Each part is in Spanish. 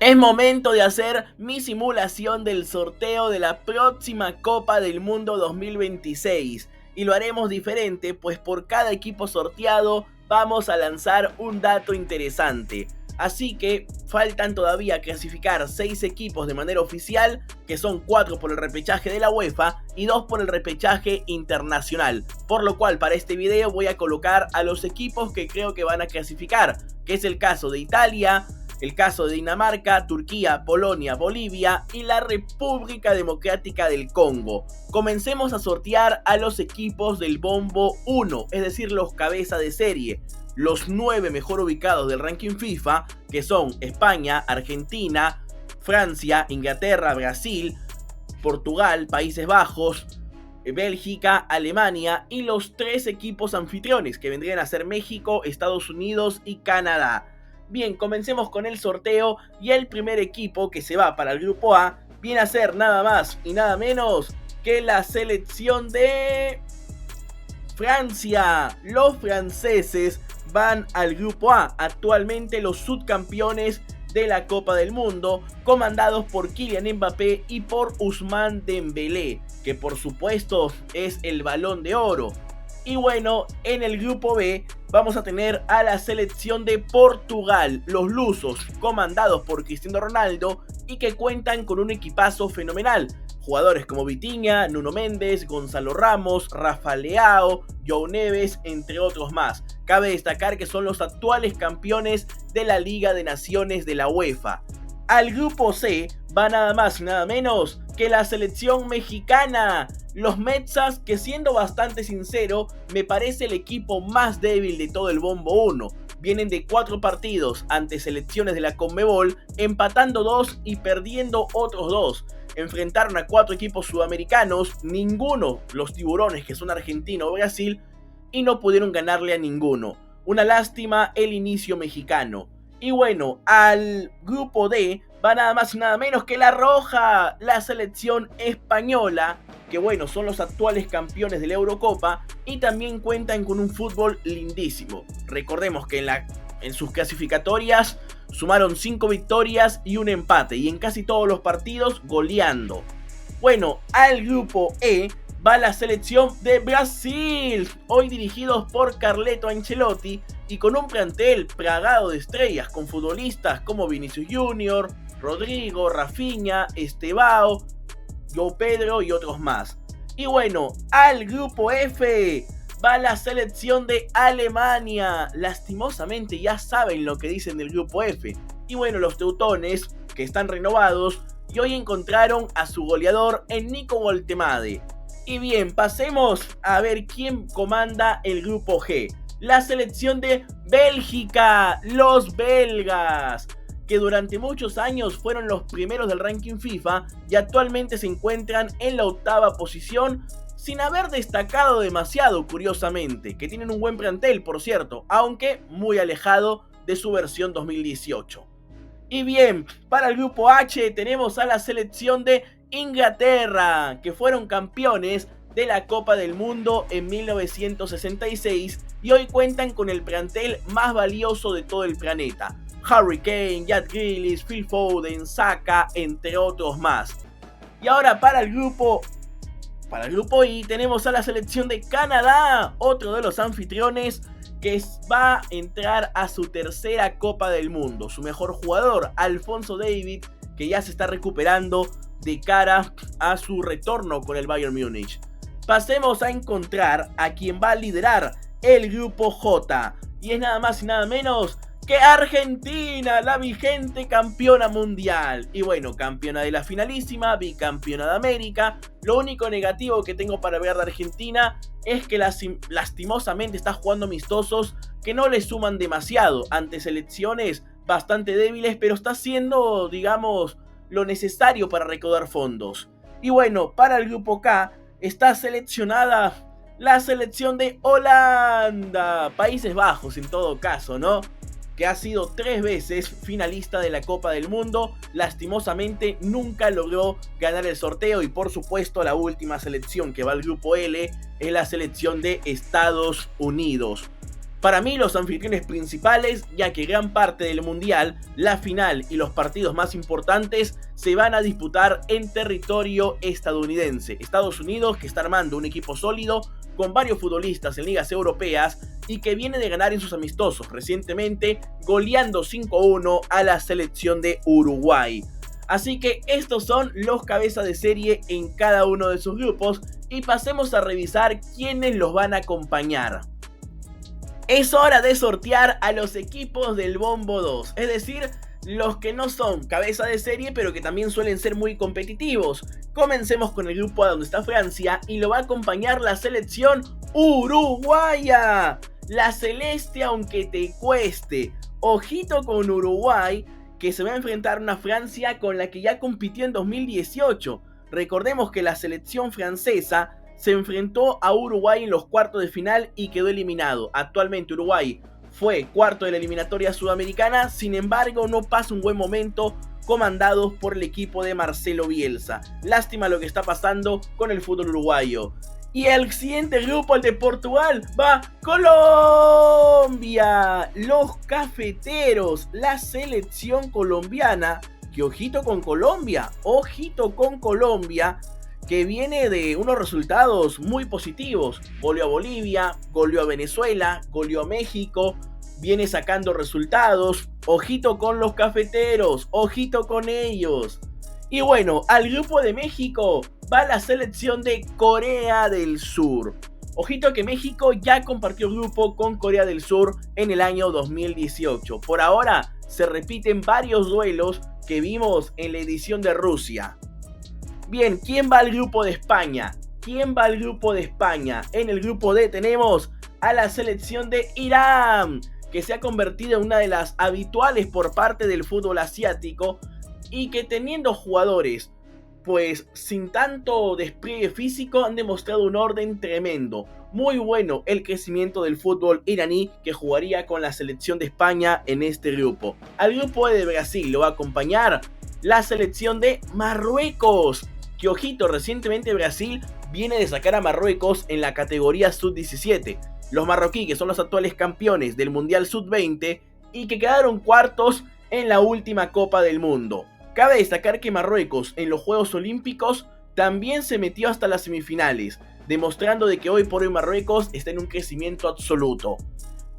Es momento de hacer mi simulación del sorteo de la próxima Copa del Mundo 2026 y lo haremos diferente, pues por cada equipo sorteado vamos a lanzar un dato interesante. Así que faltan todavía clasificar 6 equipos de manera oficial, que son 4 por el repechaje de la UEFA y 2 por el repechaje internacional. Por lo cual para este video voy a colocar a los equipos que creo que van a clasificar, que es el caso de Italia, el caso de Dinamarca, Turquía, Polonia, Bolivia y la República Democrática del Congo. Comencemos a sortear a los equipos del bombo 1, es decir, los cabeza de serie. Los 9 mejor ubicados del ranking FIFA, que son España, Argentina, Francia, Inglaterra, Brasil, Portugal, Países Bajos, Bélgica, Alemania y los 3 equipos anfitriones, que vendrían a ser México, Estados Unidos y Canadá. Bien, comencemos con el sorteo y el primer equipo que se va para el grupo A viene a ser nada más y nada menos que la selección de Francia. Los franceses van al grupo A, actualmente los subcampeones de la Copa del Mundo, comandados por Kylian Mbappé y por Ousmane Dembélé, que por supuesto es el Balón de Oro. Y bueno, en el grupo B vamos a tener a la selección de Portugal, los lusos, comandados por Cristiano Ronaldo y que cuentan con un equipazo fenomenal. Jugadores como Vitinha, Nuno Méndez, Gonzalo Ramos, Rafa Leao, João Neves, entre otros más. Cabe destacar que son los actuales campeones de la Liga de Naciones de la UEFA. Al grupo C va nada más y nada menos que la selección mexicana. Los Mexas, que siendo bastante sincero, me parece el equipo más débil de todo el bombo 1. Vienen de 4 partidos ante selecciones de la Conmebol, empatando 2 y perdiendo otros 2. Enfrentaron a 4 equipos sudamericanos, ninguno los tiburones que son Argentina o Brasil, y no pudieron ganarle a ninguno. Una lástima el inicio mexicano. Y bueno, al grupo D va nada más y nada menos que la roja, la selección española, que bueno, son los actuales campeones de la Eurocopa y también cuentan con un fútbol lindísimo. Recordemos que en sus clasificatorias sumaron 5 victorias y un empate, y en casi todos los partidos goleando. Bueno, al grupo E va la selección de Brasil, hoy dirigidos por Carleto Ancelotti y con un plantel plagado de estrellas, con futbolistas como Vinicius Junior, Rodrigo, Rafinha, Estevao, João Pedro y otros más. Y bueno, al grupo F va la selección de Alemania. Lastimosamente ya saben lo que dicen del grupo F. Y bueno, los teutones, que están renovados y hoy encontraron a su goleador en Nico Woltemade. Y bien, pasemos a ver quién comanda el grupo G. La selección de Bélgica, los belgas, que durante muchos años fueron los primeros del ranking FIFA y actualmente se encuentran en la 8ª posición sin haber destacado demasiado, curiosamente, que tienen un buen plantel, por cierto, aunque muy alejado de su versión 2018. Y bien, para el grupo H tenemos a la selección de Inglaterra, que fueron campeones de la Copa del Mundo en 1966 y hoy cuentan con el plantel más valioso de todo el planeta. Harry Kane, Jack Grealish, Phil Foden, Saka, entre otros más. Y ahora para el grupo I tenemos a la selección de Canadá, otro de los anfitriones que va a entrar a su 3ª Copa del Mundo. Su mejor jugador, Alphonso Davies, que ya se está recuperando de cara a su retorno con el Bayern Múnich. Pasemos a encontrar a quien va a liderar el grupo J, y es nada más y nada menos que Argentina, la vigente campeona mundial. Y bueno, campeona de la finalísima, bicampeona de América. Lo único negativo que tengo para ver de Argentina es que lastimosamente está jugando amistosos que no le suman demasiado ante selecciones bastante débiles, pero está haciendo, digamos, lo necesario para recaudar fondos. Y bueno, para el grupo K está seleccionada la selección de Holanda, Países Bajos en todo caso, ¿no? Que ha sido 3 veces finalista de la Copa del Mundo. Lastimosamente nunca logró ganar el sorteo. Y por supuesto la última selección que va al grupo L es la selección de Estados Unidos. Para mí los anfitriones principales, ya que gran parte del mundial, la final y los partidos más importantes se van a disputar en territorio estadounidense. Estados Unidos, que está armando un equipo sólido con varios futbolistas en ligas europeas y que viene de ganar en sus amistosos recientemente, goleando 5-1 a la selección de Uruguay. Así que estos son los cabezas de serie en cada uno de sus grupos y pasemos a revisar quiénes los van a acompañar. Es hora de sortear a los equipos del Bombo 2, es decir, los que no son cabeza de serie pero que también suelen ser muy competitivos. Comencemos con el grupo A, donde está Francia, y lo va a acompañar la selección uruguaya. La celeste aunque te cueste. Ojito con Uruguay, que se va a enfrentar a una Francia con la que ya compitió en 2018. Recordemos que la selección francesa se enfrentó a Uruguay en los cuartos de final y quedó eliminado. Actualmente Uruguay fue cuarto de la eliminatoria sudamericana, sin embargo no pasa un buen momento comandados por el equipo de Marcelo Bielsa. Lástima lo que está pasando con el fútbol uruguayo. Y el siguiente grupo, el de Portugal, va Colombia. Los cafeteros, la selección colombiana, que ojito con Colombia, que viene de unos resultados muy positivos. Goleó a Bolivia, goleó a Venezuela, goleó a México, viene sacando resultados. Ojito con los cafeteros, ojito con ellos. Y bueno, al grupo de México va la selección de Corea del Sur. Ojito que México ya compartió grupo con Corea del Sur en el año 2018. Por ahora se repiten varios duelos que vimos en la edición de Rusia. Bien, ¿quién va al grupo de España? En el grupo D tenemos a la selección de Irán, que se ha convertido en una de las habituales por parte del fútbol asiático y que teniendo jugadores pues sin tanto despliegue físico han demostrado un orden tremendo. Muy bueno el crecimiento del fútbol iraní, que jugaría con la selección de España en este grupo. Al grupo E de Brasil lo va a acompañar la selección de Marruecos, que ojito, recientemente Brasil viene de sacar a Marruecos en la categoría sub-17. Los marroquíes, que son los actuales campeones del Mundial sub-20 y que quedaron cuartos en la última Copa del Mundo. Cabe destacar que Marruecos en los Juegos Olímpicos también se metió hasta las semifinales, demostrando de que hoy por hoy Marruecos está en un crecimiento absoluto.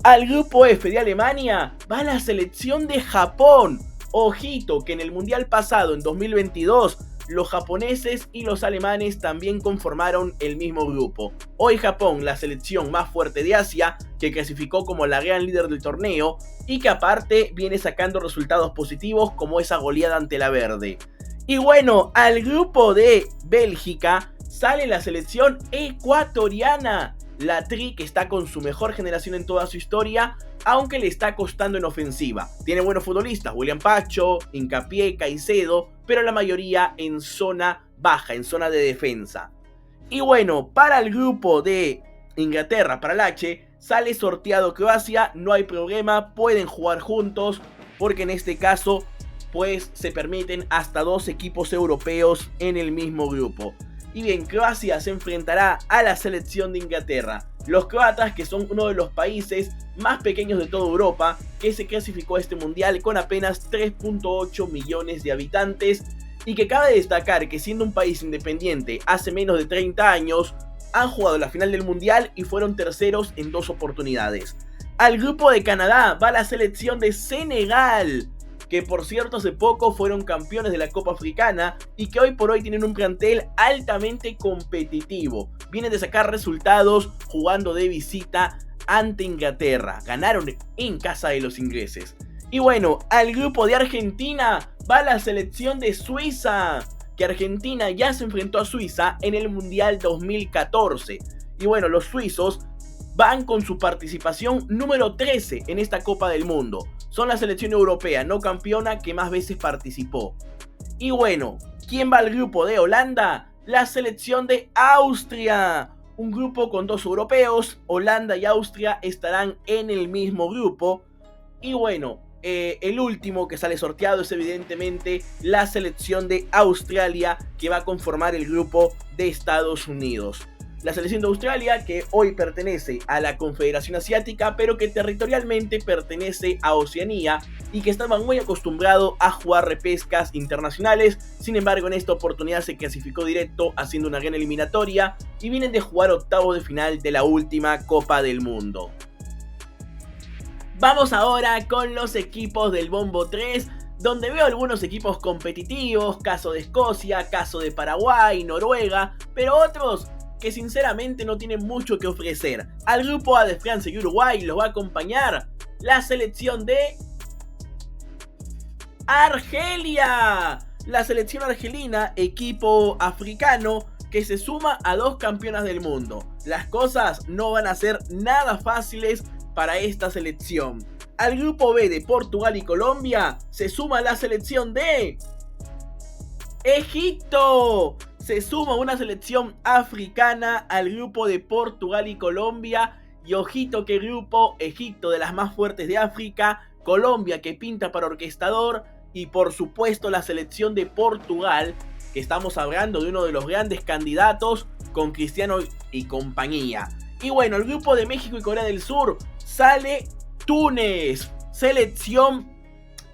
Al grupo F de Alemania va la selección de Japón. Ojito que en el Mundial pasado, en 2022, los japoneses y los alemanes también conformaron el mismo grupo. Hoy Japón, la selección más fuerte de Asia, que clasificó como la gran líder del torneo y que aparte viene sacando resultados positivos como esa goleada ante la verde. Y bueno, al grupo de Bélgica sale la selección ecuatoriana. La Tri, que está con su mejor generación en toda su historia, aunque le está costando en ofensiva. Tiene buenos futbolistas, William Pacho, Hincapié, Caicedo, pero la mayoría en zona baja, en zona de defensa. Y bueno, para el grupo de Inglaterra, para el H, sale sorteado Croacia, no hay problema, pueden jugar juntos, porque en este caso, pues se permiten hasta 2 equipos europeos en el mismo grupo. Y bien, Croacia se enfrentará a la selección de Inglaterra. Los croatas, que son uno de los países más pequeños de toda Europa, que se clasificó a este mundial con apenas 3.8 millones de habitantes, y que cabe destacar que siendo un país independiente hace menos de 30 años, han jugado la final del mundial y fueron terceros en 2 oportunidades. Al grupo de Canadá va la selección de Senegal, que por cierto hace poco fueron campeones de la Copa Africana y que hoy por hoy tienen un plantel altamente competitivo. Vienen de sacar resultados jugando de visita ante Inglaterra. Ganaron en casa de los ingleses. Y bueno, al grupo de Argentina va la selección de Suiza, que Argentina ya se enfrentó a Suiza en el Mundial 2014. Y bueno, los suizos van con su participación número 13 en esta Copa del Mundo. Son la selección europea no campeona que más veces participó. Y bueno, ¿quién va al grupo de Holanda? La selección de Austria. Un grupo con 2 europeos. Holanda y Austria estarán en el mismo grupo. Y bueno, el último que sale sorteado es evidentemente la selección de Australia, que va a conformar el grupo de Estados Unidos. la selección de Australia, que hoy pertenece a la Confederación Asiática, pero que territorialmente pertenece a Oceanía y que estaban muy acostumbrados a jugar repescas internacionales. Sin embargo, en esta oportunidad se clasificó directo haciendo una gran eliminatoria y vienen de jugar octavos de final de la última Copa del Mundo. Vamos ahora con los equipos del Bombo 3, donde veo algunos equipos competitivos, caso de Escocia, caso de Paraguay, Noruega, pero otros que sinceramente no tienen mucho que ofrecer. Al grupo A de Francia y Uruguay los va a acompañar la selección de Argelia. La selección argelina, equipo africano que se suma a 2 campeonas del mundo. Las cosas no van a ser nada fáciles para esta selección. Al grupo B de Portugal y Colombia se suma la selección de Egipto. Se suma una selección africana al grupo de Portugal y Colombia. Y ojito que grupo, Egipto de las más fuertes de África, Colombia que pinta para orquestador y por supuesto la selección de Portugal, que estamos hablando de uno de los grandes candidatos con Cristiano y compañía. Y bueno, el grupo de México y Corea del Sur sale Túnez, selección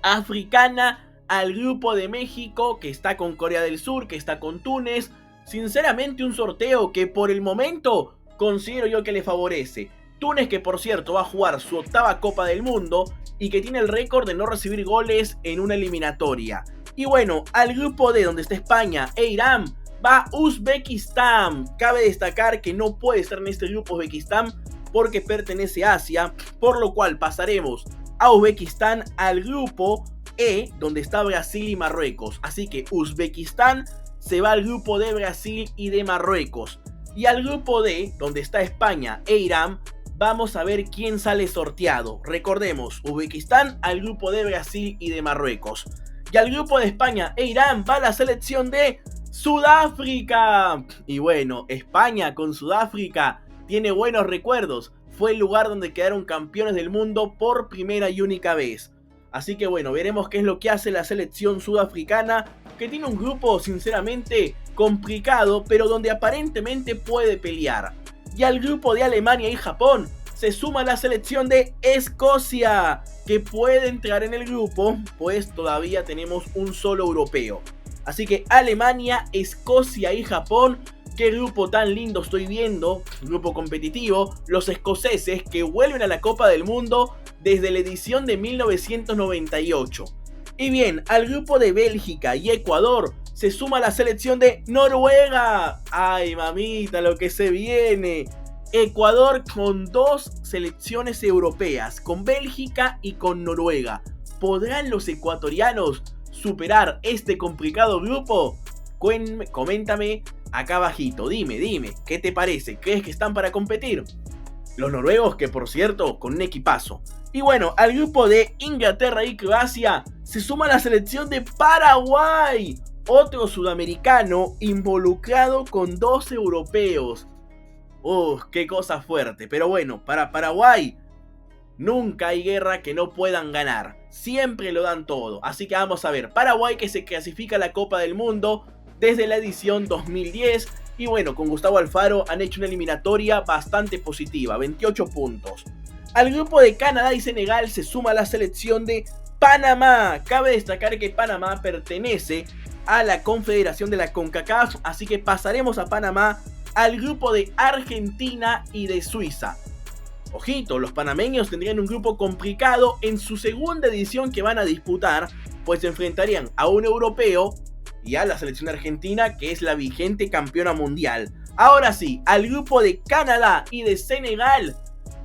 africana al grupo de México, que está con Corea del Sur, que está con Túnez. Sinceramente un sorteo que por el momento considero yo que le favorece. Túnez, que por cierto va a jugar su octava Copa del Mundo y que tiene el récord de no recibir goles en una eliminatoria. Y bueno, al grupo D, donde está España e Irán, va Uzbekistán. Cabe destacar que no puede estar en este grupo Uzbekistán porque pertenece a Asia, por lo cual pasaremos a Uzbekistán al grupo E, donde está Brasil y Marruecos. Así que Uzbekistán se va al grupo de Brasil y de Marruecos. Y al grupo D, donde está España e Irán, vamos a ver quién sale sorteado. Recordemos, Uzbekistán al grupo de Brasil y de Marruecos. Y al grupo de España e Irán va la selección de Sudáfrica. Y bueno, España con Sudáfrica tiene buenos recuerdos. Fue el lugar donde quedaron campeones del mundo por primera y única vez. Así que bueno, veremos qué es lo que hace la selección sudafricana, que tiene un grupo sinceramente complicado, pero donde aparentemente puede pelear. Y al grupo de Alemania y Japón se suma la selección de Escocia, que puede entrar en el grupo, pues todavía tenemos un solo europeo. Así que Alemania, Escocia y Japón, qué grupo tan lindo estoy viendo, grupo competitivo, los escoceses que vuelven a la Copa del Mundo desde la edición de 1998. Y bien, al grupo de Bélgica y Ecuador se suma la selección de Noruega. ¡Ay, mamita, lo que se viene! Ecuador con 2 selecciones europeas, con Bélgica y con Noruega. ¿Podrán los ecuatorianos superar este complicado grupo? Coméntame acá abajito, dime, ¿qué te parece? ¿Crees que están para competir? Los noruegos, que por cierto, con un equipazo. Y bueno, al grupo de Inglaterra y Croacia se suma la selección de Paraguay, otro sudamericano involucrado con 2 europeos. Qué cosa fuerte. Pero bueno, para Paraguay nunca hay guerra que no puedan ganar. Siempre lo dan todo. Así que vamos a ver. Paraguay, que se clasifica a la Copa del Mundo desde la edición 2010. Y bueno, con Gustavo Alfaro han hecho una eliminatoria bastante positiva, 28 puntos. Al grupo de Canadá y Senegal se suma la selección de Panamá. Cabe destacar que Panamá pertenece a la confederación de la CONCACAF, así que pasaremos a Panamá al grupo de Argentina y de Suiza. Ojito, los panameños tendrían un grupo complicado en su segunda edición que van a disputar, pues se enfrentarían a un europeo y a la selección argentina, que es la vigente campeona mundial. Ahora sí, al grupo de Canadá y de Senegal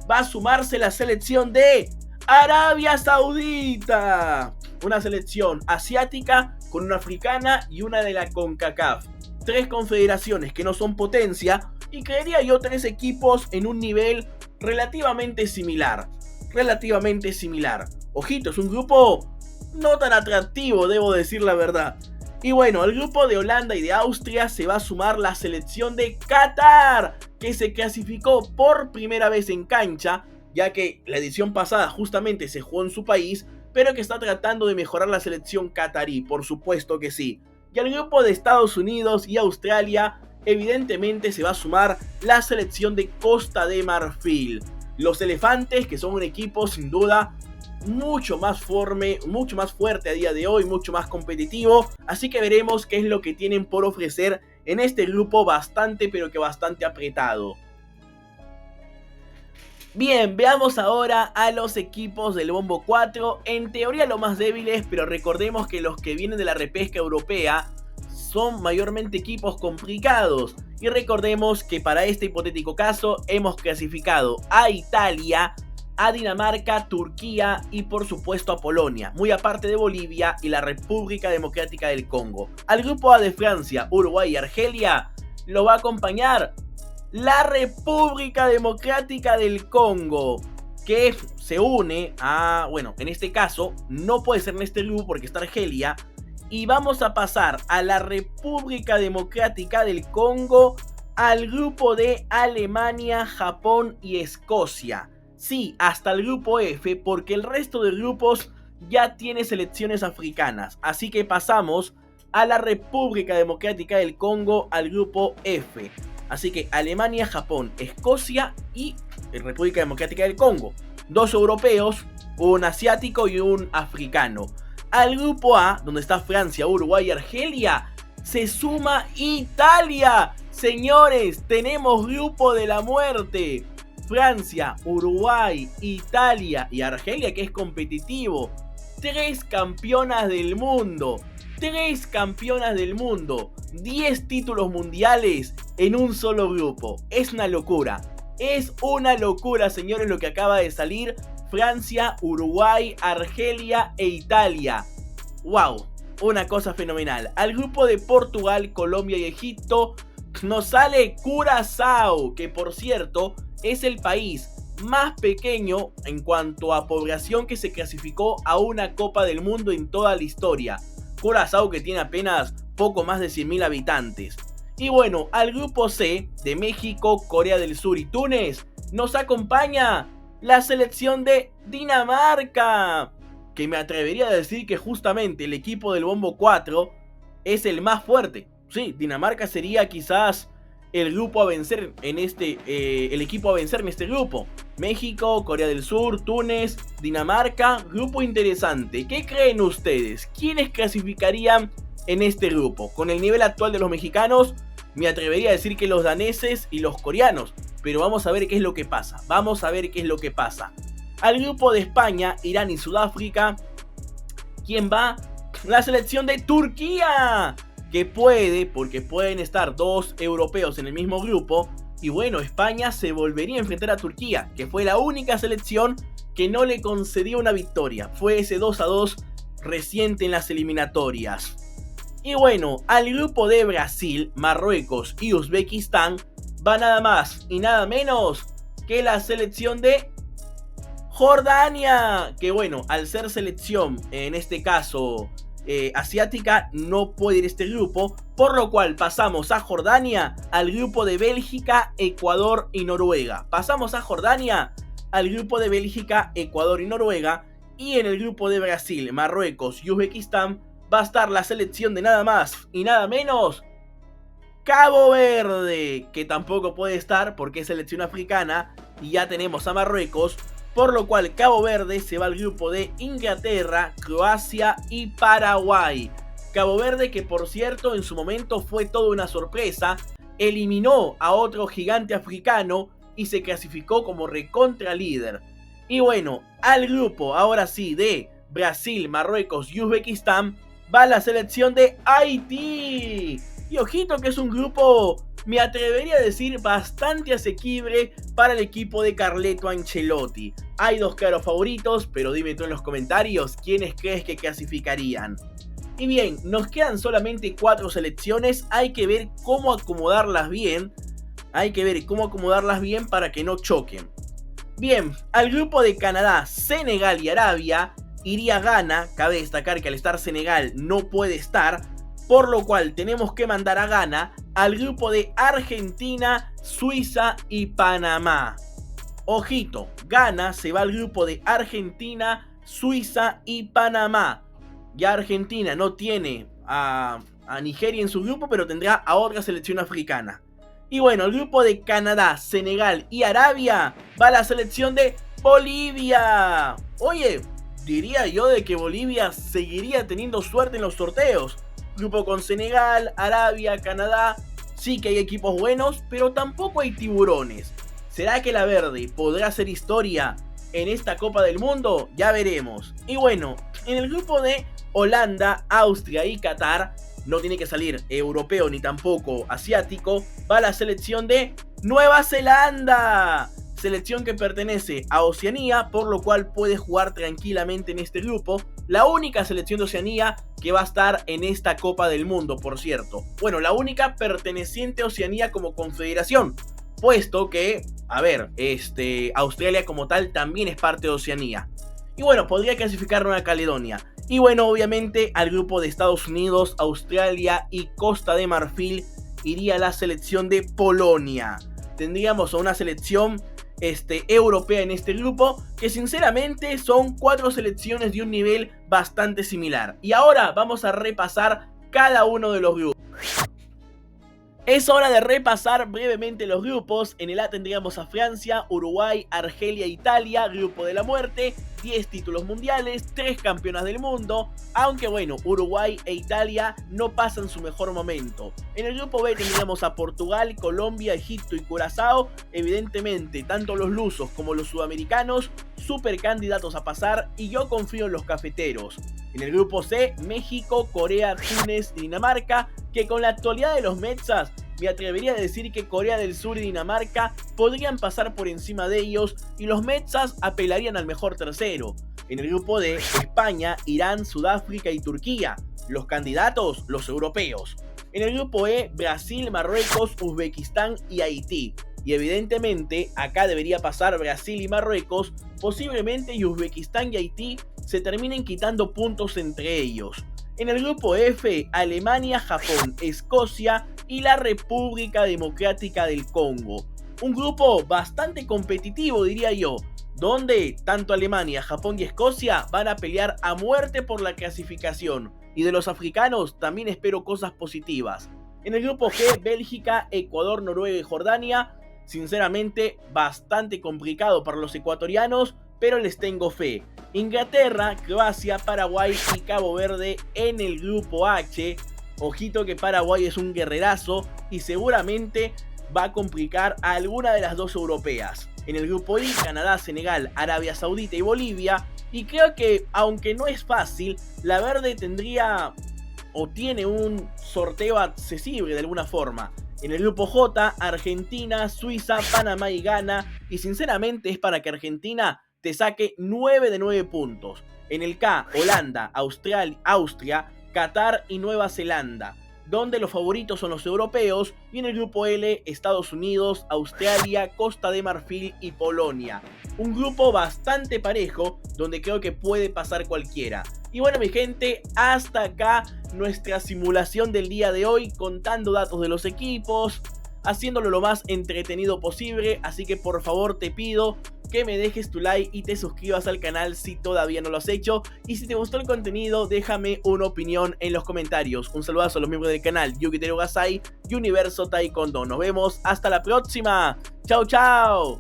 va a sumarse la selección de Arabia Saudita, una selección asiática con una africana y una de la CONCACAF. 3 confederaciones que no son potencia y creería yo 3 equipos en un nivel relativamente similar. Ojito, es un grupo no tan atractivo, debo decir la verdad. Y bueno, al grupo de Holanda y de Austria se va a sumar la selección de Qatar, que se clasificó por primera vez en cancha, ya que la edición pasada justamente se jugó en su país, pero que está tratando de mejorar la selección catarí, por supuesto que sí. Y al grupo de Estados Unidos y Australia, evidentemente se va a sumar la selección de Costa de Marfil. Los elefantes, que son un equipo sin duda mucho más fuerte a día de hoy, mucho más competitivo, así que veremos qué es lo que tienen por ofrecer en este grupo bastante pero que bastante apretado. Bien, veamos ahora a los equipos del Bombo 4, en teoría los más débiles, pero recordemos que los que vienen de la repesca europea son mayormente equipos complicados. Y recordemos que para este hipotético caso hemos clasificado a Italia, a Dinamarca, Turquía y por supuesto a Polonia, muy aparte de Bolivia y la República Democrática del Congo. Al grupo A de Francia, Uruguay y Argelia lo va a acompañar la República Democrática del Congo, que se une a, bueno, en este caso no puede ser en este grupo porque está Argelia. Y vamos a pasar a la República Democrática del Congo, al grupo de Alemania, Japón y Escocia. Sí, hasta el grupo F, porque el resto de grupos ya tiene selecciones africanas. Así que pasamos a la República Democrática del Congo, al grupo F. Así que Alemania, Japón, Escocia y República Democrática del Congo. 2 europeos, un asiático y un africano. Al grupo A, donde está Francia, Uruguay y Argelia, se suma Italia. Señores, tenemos grupo de la muerte. Francia, Uruguay, Italia y Argelia, que es competitivo. 3 campeonas del mundo. 3 campeonas del mundo. 10 títulos mundiales en un solo grupo. Es una locura. Es una locura, señores, lo que acaba de salir. Francia, Uruguay, Argelia e Italia. ¡Wow! Una cosa fenomenal. Al grupo de Portugal, Colombia y Egipto nos sale Curazao, que por cierto es el país más pequeño en cuanto a población que se clasificó a una Copa del Mundo en toda la historia. Curazao, que tiene apenas poco más de 100.000 habitantes. Y bueno, al grupo C de México, Corea del Sur y Túnez nos acompaña la selección de Dinamarca, que me atrevería a decir que justamente el equipo del Bombo 4 es el más fuerte. Sí, Dinamarca sería quizás el grupo a vencer en el equipo a vencer en este grupo. México, Corea del Sur, Túnez, Dinamarca, grupo interesante. ¿Qué creen ustedes? ¿Quiénes clasificarían en este grupo? Con el nivel actual de los mexicanos, me atrevería a decir que los daneses y los coreanos. Pero vamos a ver qué es lo que pasa. Vamos a ver qué es lo que pasa. Al grupo de España, Irán y Sudáfrica, ¿quién va? La selección de Turquía, que puede, porque pueden estar 2 europeos en el mismo grupo. Y bueno, España se volvería a enfrentar a Turquía, que fue la única selección que no le concedió una victoria. Fue ese 2-2 reciente en las eliminatorias. Y bueno, al grupo de Brasil, Marruecos y Uzbekistán va nada más y nada menos que la selección de Jordania, que bueno, al ser selección en este caso asiática, no puede ir este grupo, por lo cual pasamos a Jordania al grupo de Bélgica, Ecuador y Noruega. Pasamos a Jordania al grupo de Bélgica, Ecuador y Noruega, y en el grupo de Brasil, Marruecos y Uzbekistán va a estar la selección de nada más y nada menos Cabo Verde, que tampoco puede estar porque es selección africana y ya tenemos a Marruecos, por lo cual Cabo Verde se va al grupo de Inglaterra, Croacia y Paraguay. Cabo Verde, que por cierto en su momento fue toda una sorpresa, eliminó a otro gigante africano y se clasificó como recontra líder. Y bueno, al grupo ahora sí de Brasil, Marruecos y Uzbekistán va la selección de Haití. Y ojito que es un grupo, me atrevería a decir, bastante asequible para el equipo de Carleto Ancelotti. Hay 2 claros favoritos, pero dime tú en los comentarios quiénes crees que clasificarían. Y bien, nos quedan solamente 4 selecciones, hay que ver cómo acomodarlas bien. Para que no choquen. Bien, al grupo de Canadá, Senegal y Arabia iría Ghana. Cabe destacar que al estar Senegal no puede estar, por lo cual tenemos que mandar a Ghana al grupo de Argentina, Suiza y Panamá. Ojito, Ghana se va al grupo de Argentina, Suiza y Panamá. Ya Argentina no tiene a a Nigeria en su grupo, pero tendrá a otra selección africana. Y bueno, el grupo de Canadá, Senegal y Arabia va la selección de Bolivia. Oye, diría yo de que Bolivia seguiría teniendo suerte en los sorteos. Grupo con Senegal, Arabia, Canadá. Sí que hay equipos buenos, pero tampoco hay tiburones. ¿Será que la verde podrá hacer historia en esta Copa del Mundo? Ya veremos. Y bueno, en el grupo de Holanda, Austria y Qatar, no tiene que salir europeo ni tampoco asiático, va la selección de Nueva Zelanda. Selección que pertenece a Oceanía, por lo cual puede jugar tranquilamente en este grupo. La única selección de Oceanía que va a estar en esta Copa del Mundo, por cierto. Bueno, la única perteneciente a Oceanía como confederación, puesto que, a ver, Australia como tal también es parte de Oceanía. Y bueno, podría clasificar Nueva Caledonia. Y bueno, obviamente al grupo de Estados Unidos, Australia y Costa de Marfil iría la selección de Polonia. Tendríamos a una selección europea en este grupo, que sinceramente son 4 selecciones de un nivel bastante similar. Y ahora vamos a repasar cada uno de los grupos. Es hora de repasar brevemente los grupos. En el A tendríamos a Francia, Uruguay, Argelia, Italia, grupo de la muerte, 10 títulos mundiales, 3 campeonas del mundo, aunque bueno, Uruguay e Italia no pasan su mejor momento. En el grupo B tendríamos a Portugal, Colombia, Egipto y Curazao. Evidentemente, tanto los lusos como los sudamericanos, super candidatos a pasar, y yo confío en los cafeteros. En el grupo C, México, Corea, Túnez y Dinamarca, que con la actualidad de los mexas, me atrevería a decir que Corea del Sur y Dinamarca podrían pasar por encima de ellos y los mexas apelarían al mejor tercero. En el grupo D, España, Irán, Sudáfrica y Turquía. Los candidatos, los europeos. En el grupo E, Brasil, Marruecos, Uzbekistán y Haití. Y evidentemente acá debería pasar Brasil y Marruecos, posiblemente y Uzbekistán y Haití se terminen quitando puntos entre ellos. En el grupo F, Alemania, Japón, Escocia y la República Democrática del Congo. Un grupo bastante competitivo, diría yo, donde tanto Alemania, Japón y Escocia van a pelear a muerte por la clasificación. Y de los africanos también espero cosas positivas. En el grupo G, Bélgica, Ecuador, Noruega y Jordania. Sinceramente, bastante complicado para los ecuatorianos, pero les tengo fe. Inglaterra, Croacia, Paraguay y Cabo Verde en el grupo H. Ojito que Paraguay es un guerrerazo y seguramente va a complicar a alguna de las dos europeas. En el grupo I, Canadá, Senegal, Arabia Saudita y Bolivia. Y creo que, aunque no es fácil, la verde tendría o tiene un sorteo accesible de alguna forma. En el grupo J, Argentina, Suiza, Panamá y Ghana. Y sinceramente es para que Argentina te saque 9 de 9 puntos. En el K, Holanda, Austria, Qatar y Nueva Zelanda, donde los favoritos son los europeos. Y en el grupo L, Estados Unidos, Australia, Costa de Marfil y Polonia. Un grupo bastante parejo, donde creo que puede pasar cualquiera. Y bueno, mi gente, hasta acá nuestra simulación del día de hoy, contando datos de los equipos, haciéndolo lo más entretenido posible. Así que por favor te pido que me dejes tu like y te suscribas al canal si todavía no lo has hecho. Y si te gustó el contenido, déjame una opinión en los comentarios. Un saludazo a los miembros del canal Yuki Terugasai y Universo Taekwondo. Nos vemos hasta la próxima. Chao, chao.